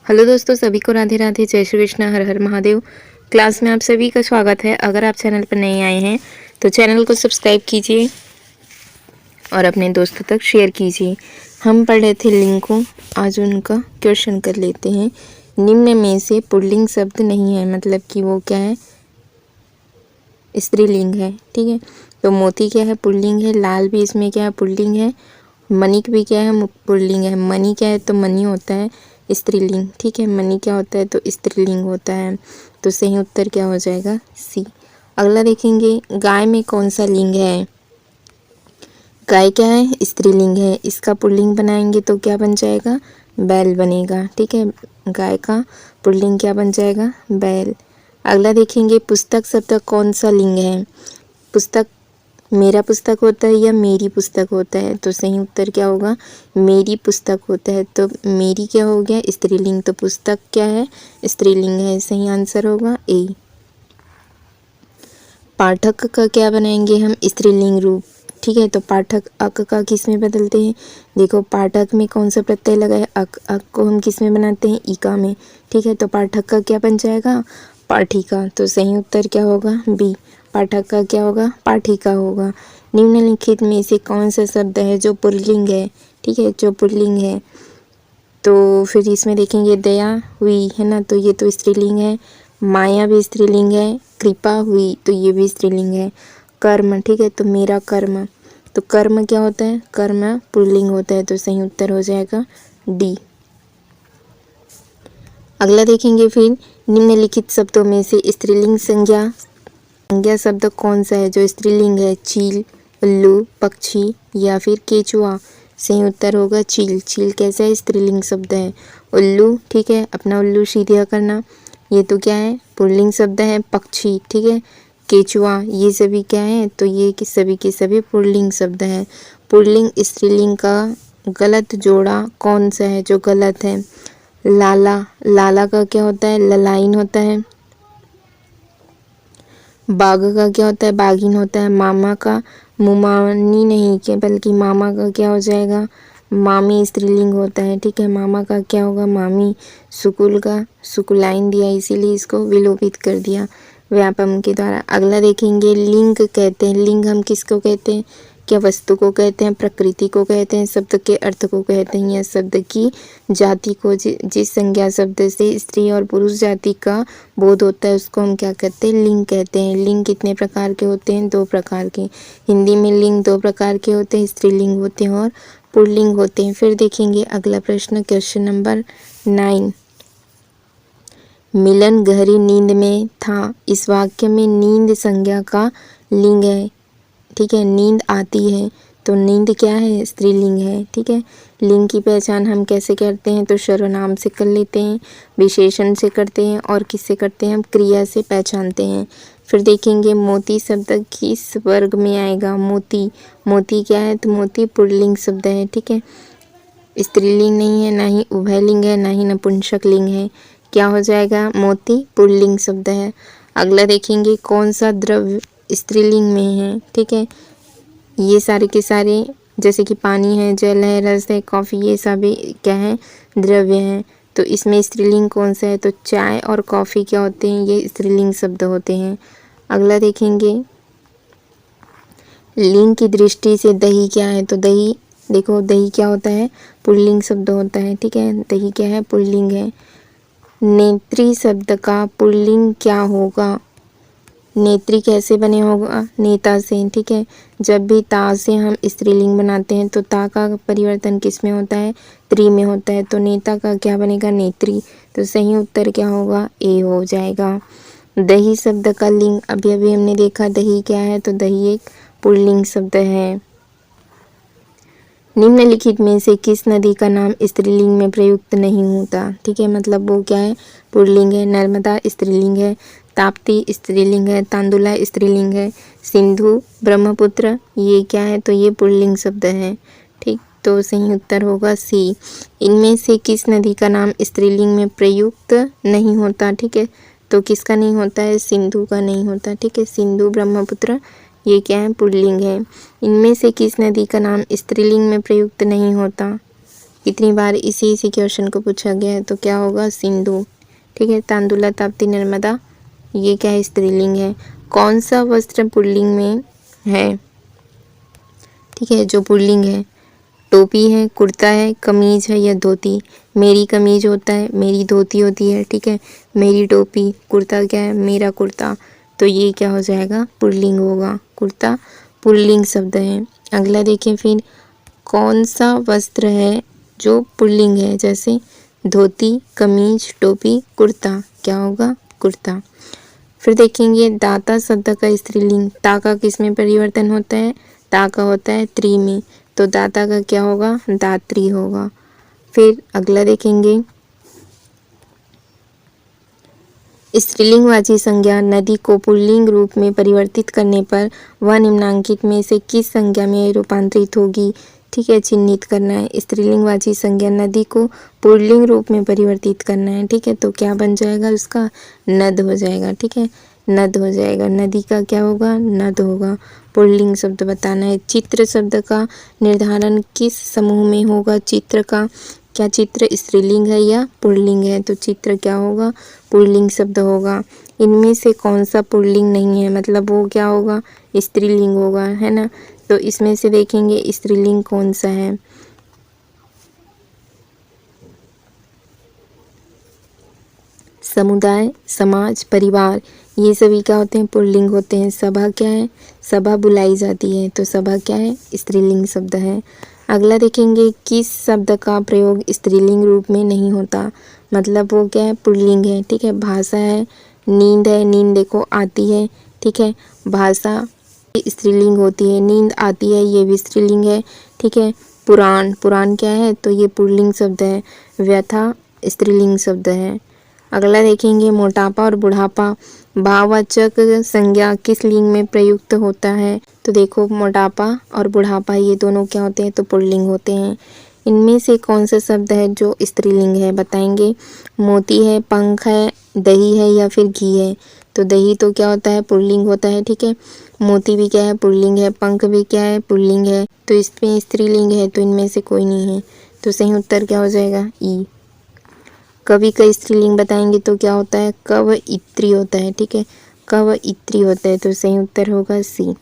Hello दोस्तों, सभी को राधे राधे, जय श्री कृष्ण, हर हर महादेव। क्लास में आप सभी का स्वागत है। अगर आप चैनल पर नए आए हैं तो चैनल को सब्सक्राइब कीजिए और अपने दोस्तों तक शेयर कीजिए। हम पढ़ रहे थे लिंग को, आज उनका क्वेश्चन कर लेते हैं। निम्न में से पुल्लिंग शब्द नहीं है, मतलब कि वो क्या है, स्त्रीलिंग है। ठीक है, तो मोती क्या है, पुल्लिंग है। लाल भी इसमें क्या है, पुल्लिंग है। मणिक भी क्या है, पुल्लिंग है। मणि क्या है, तो मणि होता है स्त्रीलिंग। ठीक है, मणि क्या होता है, तो स्त्रीलिंग होता है। तो सही उत्तर क्या हो जाएगा, सी। अगला देखेंगे, गाय में कौन सा लिंग है। गाय क्या है, स्त्रीलिंग है। इसका पुल्लिंग बनाएंगे तो क्या बन जाएगा, बैल बनेगा। ठीक है, गाय का पुल्लिंग क्या बन जाएगा, बैल। अगला देखेंगे, पुस्तक शब्द कौन सा लिंग है। पुस्तक मेरा पुस्तक होता है या मेरी पुस्तक होता है, तो सही उत्तर क्या होगा, मेरी पुस्तक होता है। तो मेरी क्या हो गया, स्त्रीलिंग, तो पुस्तक क्या है, स्त्रीलिंग है। सही आंसर होगा ए। पाठक का क्या बनाएंगे हम, स्त्रीलिंग रूप। ठीक है, तो पाठक अक का किस में बदलते हैं, देखो पाठक में कौन सा प्रत्यय लगा है, अक। अक को हम किस में बनाते हैं, इका में। ठीक है, तो पाठक का क्या बन जाएगा, पाठिका। तो सही उत्तर क्या होगा, बी। पाठक का क्या होगा, पाठिका होगा। निम्नलिखित में से कौन सा शब्द है जो पुल्लिंग है। ठीक है, जो पुल्लिंग है, तो फिर इसमें देखेंगे, दया हुई है ना, तो ये तो स्त्रीलिंग है। माया भी स्त्रीलिंग है। कृपा हुई, तो ये भी स्त्रीलिंग है। कर्म, ठीक है, तो मेरा कर्म, तो कर्म क्या होता है, कर्म पुल्लिंग होता है। तो सही उत्तर हो जाएगा डी। अगला देखेंगे, फिर निम्नलिखित शब्दों में से स्त्रीलिंग संज्ञा शब्द कौन सा है जो स्त्रीलिंग है। चील, उल्लू, पक्षी या फिर केचुआ। सही उत्तर होगा चील। चील कैसा है, स्त्रीलिंग शब्द है। उल्लू, ठीक है, अपना उल्लू सीधा करना, ये तो क्या है, पुल्लिंग शब्द है। पक्षी, ठीक है, केचुआ, ये सभी क्या है, तो ये कि सभी के सभी पुल्लिंग शब्द है। पुल्लिंग स्त्रीलिंग का गलत जोड़ा कौन सा है जो गलत है। लाला, लाला का क्या होता है, ललाइन होता है। बाघ का क्या होता है, बाघिन होता है। मामा का मुमानी नहीं क्या, बल्कि मामा का क्या हो जाएगा, मामी स्त्रीलिंग होता है। ठीक है, मामा का क्या होगा, मामी। सुकुल का सुकुलाइन दिया, इसीलिए इसको विलोपित कर दिया व्यापम के द्वारा। अगला देखेंगे, लिंग कहते हैं, लिंग हम किसको कहते हैं, क्या वस्तु को कहते हैं, प्रकृति को कहते हैं, शब्द के अर्थ को कहते हैं, या शब्द की जाति को। जिस संज्ञा शब्द से स्त्री और पुरुष जाति का बोध होता है उसको हम क्या कहते हैं, लिंग कहते हैं। लिंग कितने प्रकार के होते हैं, दो प्रकार के। हिंदी में लिंग दो प्रकार के होते हैं, स्त्रीलिंग होते हैं और पुल्लिंग होते हैं। फिर देखेंगे अगला प्रश्न, क्वेश्चन नंबर 9। मिलन गहरी नींद में था, इस वाक्य में नींद संज्ञा का लिंग है। ठीक है, नींद आती है, तो नींद क्या है, स्त्रीलिंग है। ठीक है, लिंग की पहचान हम कैसे करते हैं, तो सर्वनाम से कर लेते हैं, विशेषण से करते हैं, और किससे करते हैं, हम क्रिया से पहचानते हैं। फिर देखेंगे, मोती शब्द किस वर्ग में आएगा। मोती, मोती क्या है, तो मोती पुल्लिंग शब्द है। ठीक है, स्त्रीलिंग नहीं है, ना ही उभयलिंग है, ना ही नपुंसक लिंग है। क्या हो जाएगा, मोती पुल्लिंग शब्द है। अगला देखेंगे, कौन सा द्रव्य स्त्रीलिंग में है। ठीक है, ये सारे के सारे, जैसे कि पानी है, जल है, रस है, कॉफ़ी, ये सभी क्या है, द्रव्य हैं। तो इसमें स्त्रीलिंग कौन सा है, तो चाय और कॉफ़ी क्या होते हैं, ये स्त्रीलिंग शब्द होते हैं। अगला देखेंगे, लिंग की दृष्टि से दही क्या है, तो दही, देखो दही क्या होता है, पुल्लिंग शब्द होता है। ठीक है, दही क्या है, पुल्लिंग है। नेत्री शब्द का पुल्लिंग क्या होगा, नेत्री कैसे बने होगा, नेता से। ठीक है, जब भी ता से हम स्त्रीलिंग बनाते हैं तो ता का परिवर्तन किस में होता है, त्री में होता है। तो नेता का क्या बनेगा, नेत्री। तो सही उत्तर क्या होगा, ए हो जाएगा। दही शब्द का लिंग, अभी अभी हमने देखा दही क्या है, तो दही एक पुल्लिंग शब्द है। निम्नलिखित में से किस नदी का नाम स्त्रीलिंग में प्रयुक्त नहीं होता। ठीक है, मतलब वो क्या है, पुल्लिंग है। नर्मदा स्त्रीलिंग है, ताप्ती स्त्रीलिंग है, तांदुला स्त्रीलिंग है, सिंधु, ब्रह्मपुत्र, ये क्या है, तो ये पुल्लिंग शब्द है। ठीक, तो सही उत्तर होगा सी। इनमें से किस नदी का नाम स्त्रीलिंग में प्रयुक्त नहीं होता। ठीक है, तो किसका नहीं होता है, सिंधु का नहीं होता। ठीक है, सिंधु, ब्रह्मपुत्र, ये क्या है, पुल्लिंग है। इनमें से किस नदी का नाम स्त्रीलिंग में प्रयुक्त नहीं होता, कितनी बार इसी क्वेश्चन को पूछा गया है, तो क्या होगा सिंधु। ठीक है, तांदुला ताप्ती नर्मदा, ये क्या है स्त्रीलिंग है। कौन सा वस्त्र पुल्लिंग में है। ठीक है, जो पुल्लिंग है टोपी है, कुर्ता है, कमीज है या धोती। मेरी कमीज होता है, मेरी धोती होती है। ठीक है, मेरी टोपी, कुर्ता क्या है, मेरा कुर्ता। तो ये क्या हो जाएगा पुल्लिंग होगा, कुर्ता पुल्लिंग शब्द है। अगला देखिए फिर, कौन सा वस्त्र है जो पुल्लिंग है, जैसे धोती, कमीज, टोपी, कुर्ता, क्या होगा कुर्ता। फिर देखेंगे दाता शब्द का स्त्रीलिंग, ता का किस में परिवर्तन होता है, ता का होता है त्री में, तो दाता का क्या होगा दात्री होगा। फिर अगला देखेंगे, स्त्रीलिंगवाची संज्ञा नदी को पुल्लिंग रूप में परिवर्तित करने पर वह निम्नांकित में से किस संज्ञा में रूपांतरित होगी। ठीक है, चिन्हित करना है। स्त्रीलिंगवाची संज्ञा नदी को पुल्लिंग रूप में परिवर्तित करना है। ठीक है, तो क्या बन जाएगा उसका नद हो जाएगा। ठीक है, नद हो जाएगा, नदी का क्या होगा नद होगा। पुल्लिंग शब्द बताना है। चित्र शब्द का निर्धारण किस समूह में होगा, चित्र का, क्या चित्र स्त्रीलिंग है या पुल्लिंग है, तो चित्र क्या होगा पुल्लिंग शब्द होगा। इनमें से कौन सा पुल्लिंग नहीं है, मतलब वो क्या होगा स्त्रीलिंग होगा, है ना। तो इसमें से देखेंगे स्त्रीलिंग कौन सा है। समुदाय, समाज, परिवार, ये सभी क्या होते हैं पुल्लिंग होते हैं। सभा क्या है, सभा बुलाई जाती है, तो सभा क्या है स्त्रीलिंग शब्द है। अगला देखेंगे, किस शब्द का प्रयोग स्त्रीलिंग रूप में नहीं होता, मतलब वो क्या है पुल्लिंग है। ठीक है, भाषा है, नींद है, नींद देखो आती है। ठीक है, भाषा स्त्रीलिंग होती है, नींद आती है ये भी स्त्रीलिंग है। ठीक है, पुराण, पुराण क्या है, तो ये पुल्लिंग शब्द है। व्यथा स्त्रीलिंग शब्द है। अगला देखेंगे, मोटापा और बुढ़ापा भाववाचक संज्ञा किस लिंग में प्रयुक्त होता है, तो देखो मोटापा और बुढ़ापा ये दोनों क्या होते हैं, तो पुल्लिंग होते हैं। इनमें से कौन सा शब्द है जो स्त्रीलिंग है, बताएंगे। मोती है, पंख है, दही है या फिर घी है, तो दही तो क्या होता है पुल्लिंग होता है। ठीक है, मोती भी क्या है पुल्लिंग है, पंख भी क्या है पुल्लिंग है, तो इसमें स्त्रीलिंग है, तो इनमें से कोई नहीं है, तो सही उत्तर क्या हो जाएगा ई। कवि का स्त्रीलिंग बताएंगे तो क्या होता है कवयित्री होता है। ठीक है, कवयित्री होता है, तो सही उत्तर होगा सी।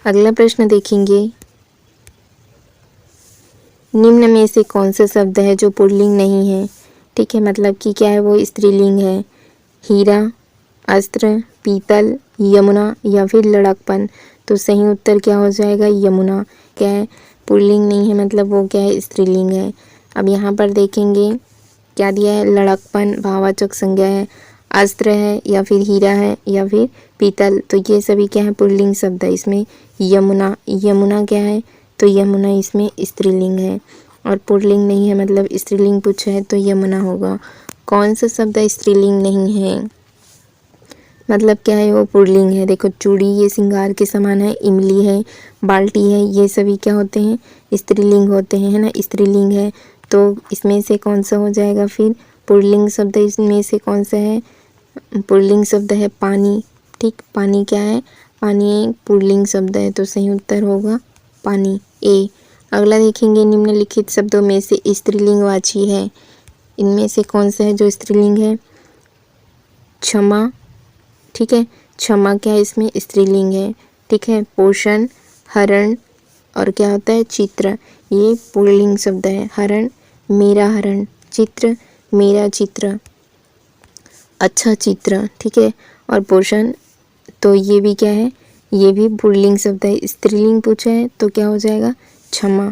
अगला प्रश्न देखेंगे, निम्न में से कौन सा शब्द है जो पुल्लिंग नहीं है। ठीक है, मतलब कि क्या है वो स्त्रीलिंग है। हीरा, अस्त्र, पीतल, यमुना या फिर लड़कपन, तो सही उत्तर क्या हो जाएगा यमुना। क्या है पुल्लिंग नहीं है, मतलब वो क्या है स्त्रीलिंग है। अब यहाँ पर देखेंगे क्या दिया है, लड़कपन भाववाचक संज्ञा है, अस्त्र है या फिर हीरा है या फिर पीतल, तो ये सभी क्या है पुल्लिंग शब्द है। इसमें यमुना, यमुना क्या है, तो यमुना इसमें स्त्रीलिंग है और पुल्लिंग नहीं है, मतलब स्त्रीलिंग पूछा है तो यमुना होगा। कौन सा शब्द स्त्रीलिंग नहीं है, मतलब क्या है वो पुल्लिंग है। देखो चूड़ी ये श्रृंगार के समान है, इमली है, बाल्टी है, ये सभी क्या होते हैं स्त्रीलिंग होते हैं, है ना, स्त्रीलिंग है। तो इसमें से कौन सा हो जाएगा फिर पुल्लिंग शब्द, इसमें से कौन सा है पुल्लिंग शब्द है पानी। ठीक, पानी क्या है, पानी एक पुल्लिंग शब्द है, तो सही उत्तर होगा पानी ए। अगला देखेंगे, निम्नलिखित शब्दों में से स्त्रीलिंगवाची है, इनमें से कौन सा है जो स्त्रीलिंग है। क्षमा, ठीक है, क्षमा क्या है इसमें स्त्रीलिंग है। ठीक है, पोषण, हरण और क्या होता है चित्र, ये पुल्लिंग शब्द है। हरण मेरा हरण, चित्र मेरा चित्र, अच्छा चित्र। ठीक है, और पोषण तो ये भी क्या है, ये भी पुल्लिंग शब्द है। स्त्रीलिंग पूछा है तो क्या हो जाएगा क्षमा।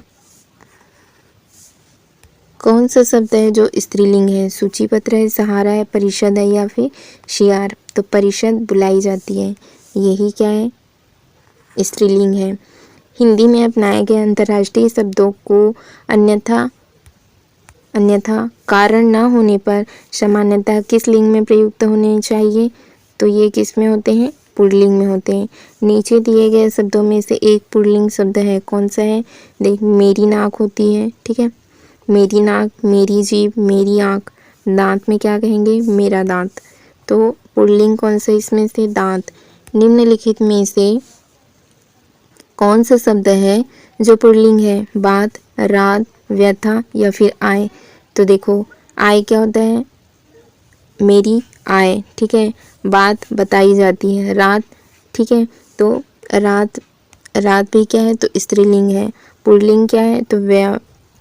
कौन सा शब्द है जो स्त्रीलिंग है, सूचीपत्र है, सहारा है, परिषद है या फिर शियार, तो परिषद बुलाई जाती है, यही क्या है स्त्रीलिंग है। हिंदी में अपनाए गए अंतर्राष्ट्रीय शब्दों को अन्यथा कारण न होने पर सामान्यतः किस लिंग में प्रयुक्त होने चाहिए, तो ये किस में होते हैं पुल्लिंग में होते हैं। नीचे दिए गए शब्दों में से एक पुल्लिंग शब्द है, कौन सा है, देख मेरी नाक होती है। ठीक है, मेरी नाक, मेरी जीभ, मेरी आँख, दांत में क्या कहेंगे मेरा दांत, तो पुल्लिंग कौन सा इसमें से दांत। निम्नलिखित में से कौन सा शब्द है जो पुल्लिंग है? बात, रात, व्यथा या फिर आय। तो देखो आय क्या होता है? मेरी आय, ठीक है। बात बताई जाती है, रात, ठीक है। तो रात, रात भी क्या है? तो स्त्रीलिंग है। पुल्लिंग क्या है? तो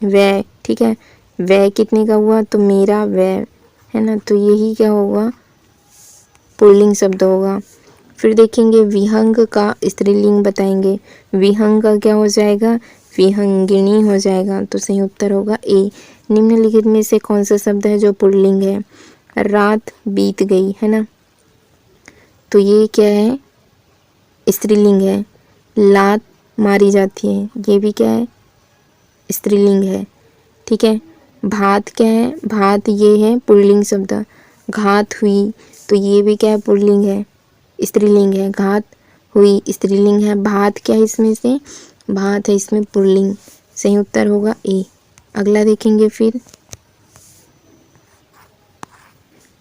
वह, ठीक है। वह कितने का हुआ? तो मेरा वह, है ना। तो यही क्या होगा? पुल्लिंग शब्द होगा। फिर देखेंगे विहंग का स्त्रीलिंग बताएंगे। विहंग का क्या हो जाएगा? विहंगिनी हो जाएगा। तो सही उत्तर होगा ए। निम्नलिखित में से कौन सा शब्द है जो पुल्लिंग है? रात बीत गई, है ना। तो ये क्या है? स्त्रीलिंग है। लात मारी जाती है, ये भी क्या है? स्त्रीलिंग है, ठीक है। भात क्या है? भात ये है पुल्लिंग शब्द। घात हुई, तो ये भी क्या है? पुल्लिंग है, स्त्रीलिंग है। घात हुई स्त्रीलिंग है। भात क्या है इसमें से? भात है इसमें पुल्लिंग। सही उत्तर होगा ए। अगला देखेंगे फिर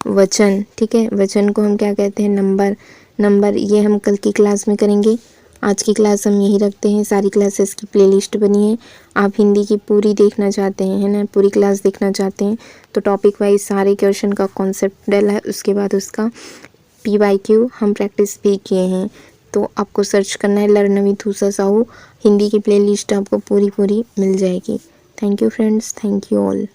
वचन, ठीक है। वचन को हम क्या कहते हैं? नंबर। नंबर ये हम कल की क्लास में करेंगे। आज की क्लास हम यही रखते हैं। सारी क्लासेस की प्लेलिस्ट बनी है। आप हिंदी की पूरी देखना चाहते हैं, है ना, पूरी क्लास देखना चाहते हैं तो टॉपिक वाइज सारे क्वेश्चन का कॉन्सेप्ट डला है। उसके बाद उसका PYQ हम प्रैक्टिस भी किए हैं। तो आपको सर्च करना है लर्न विद उषा साहू। हिंदी की प्लेलिस्ट आपको पूरी मिल जाएगी। Thank you friends, thank you all.